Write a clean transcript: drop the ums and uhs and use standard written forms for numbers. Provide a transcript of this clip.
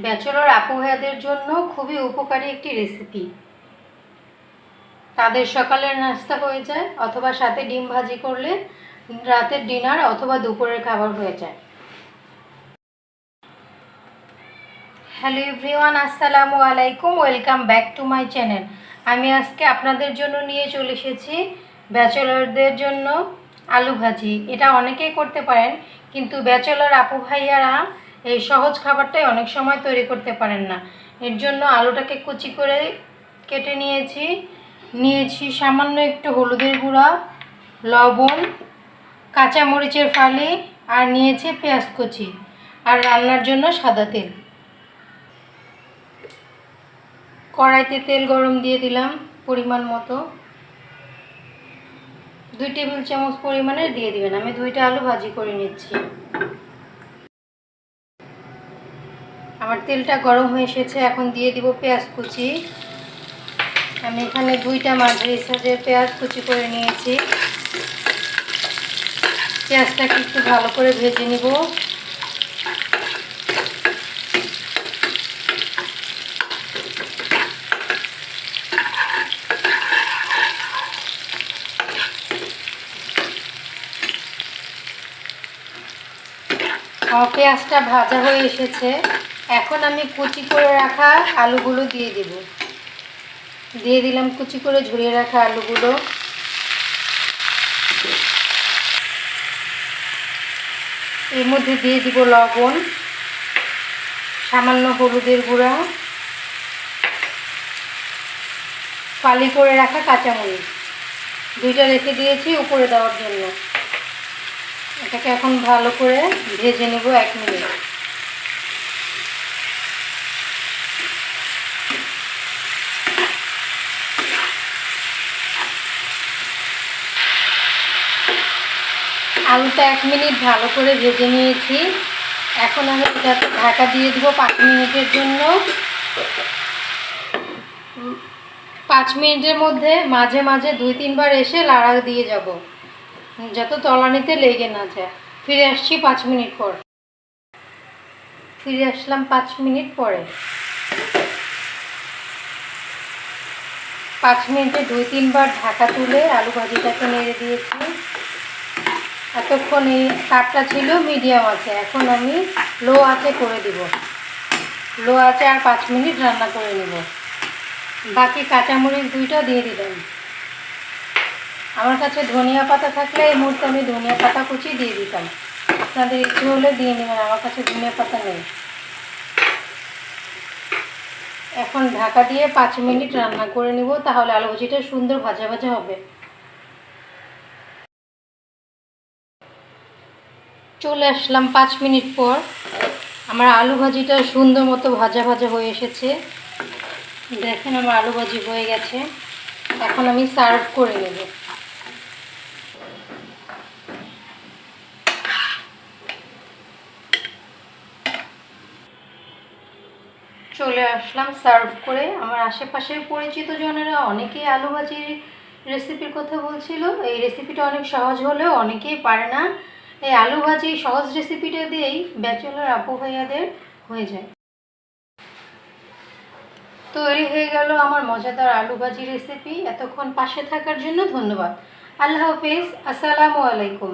Bachelor আপু ভাইয়াদের জন্য খুবই উপকারী একটি রেসিপি। তাদের সকালের নাস্তা হয়ে যায়, অথবা সাথে ডিম ভাজি করলে রাতের ডিনার অথবা দুপুরের খাবার হয়ে যায়। হ্যালো এভরিওয়ান, আসসালামু আলাইকুম, welcome back to my channel. আমি আজকে আপনাদের জন্য নিয়ে চলে এসেছি ব্যাচেলরদের জন্য আলু ভাজি। এটা অনেকেই করতে পারেন, কিন্তু ব্যাচেলর আপু ভাইয়ারা এই সহজ খাবারটাই অনেক সময় তৈরি করতে পারেন না। এর জন্য আলুটাকে কুচি করে কেটে নিয়েছি সামান্য একটু হলুদের গুঁড়া, লবণ, কাঁচামরিচের ফালি, আর নিয়েছি পেঁয়াজ কুচি, আর রান্নার জন্য সাদা তেল। কড়াইতে তেল গরম দিয়ে দিলাম পরিমাণ মতো, 2 টেবিল চামচ পরিমাণে দিয়ে দিবেন। আমি 2টা আলু ভাজি করে নিচ্ছি। আমার তেলটা গরম হয়ে এসেছে, এখন দিয়ে দিব পেঁয়াজ কুচি। আমি এখানে 2টা মাঝারি সাইজের পেঁয়াজ কুচি করে নিয়েছি। পেঁয়াজটাকে একটু ভালো করে ভেজে নিব। পেঁয়াজটা ভাজা হয়ে এসেছে, এখন আমি কুচি করে রাখা আলুগুলো দিয়ে দিলাম কুচি করে ঝরিয়ে রাখা আলুগুলো। এর মধ্যে দিয়ে দিব লবণ, সামান্য হলুদের গুঁড়া, ফালি করে রাখা কাঁচামরিচ, 2টা রেখে দিয়েছি উপরে দেওয়ার জন্য। এটাকে এখন ভালো করে ভেজে নেব 1 মিনিট। আলুটা 1 মিনিট ভালো করে ভেজে নিয়েছি। এখন আমি এটাকে ঢাকা দিয়ে দিব 5 মিনিটের জন্য। 5 মিনিটের মধ্যে মাঝে মাঝে 2-3 বার এসে লাড়া দিয়ে যাব, যাতে তলানিতে লেগে না যায়। ফিরে আসছি 5 মিনিট পর। ফিরে আসলাম 5 মিনিট পরে। 5 মিনিটে 2-3 বার ঢাকা তুলে আলু ভাজিটাকে নেড়ে দিয়েছি। এতক্ষণ এই কাঠটা ছিল মিডিয়াম আছে, এখন আমি লো আঁচে করে দিব। লো আঁচে আর 5 মিনিট রান্না করে নেব। বাকি কাঁচামরিচ 2টা দিয়ে দিলাম। আমার কাছে ধনিয়া পাতা থাকলে এই মুহূর্তে আমি ধনিয়া পাতা কুচি দিয়ে দিতাম, আপনাদের ইচ্ছে হলে দিয়ে নেবেন। আমার কাছে ধনিয়া পাতা নেই। এখন ঢাকা দিয়ে 5 মিনিট রান্না করে নেব, তাহলে আলু ভাজিটা সুন্দর ভাজা ভাজা হবে। চলে আসলাম 5 মিনিট পর। আমার আলু ভাজিটা সুন্দর মতো ভাজা ভাজা হয়ে এসেছে। দেখেন আমার আলু ভাজি হয়ে গেছে। এখন আমি সার্ভ করে নেব। চলে আসলাম সার্ভ করে। আমার আশেপাশের পরিচিত জনেরা অনেকেই আলু ভাজির রেসিপির কথা বলছিল। এই রেসিপিটা অনেক সহজ হলেও অনেকেই পারে না। এই আলু ভাজি সহজ রেসিপিটা দিয়েই ব্যাচেলর আপু ভাইয়াদের হয়ে যায়। তৈরি হয়ে গেল আমার মজাদার আলু ভাজি রেসিপি। এতক্ষণ পাশে থাকার জন্য ধন্যবাদ। আল্লাহ হাফেজ, আসসালামু আলাইকুম।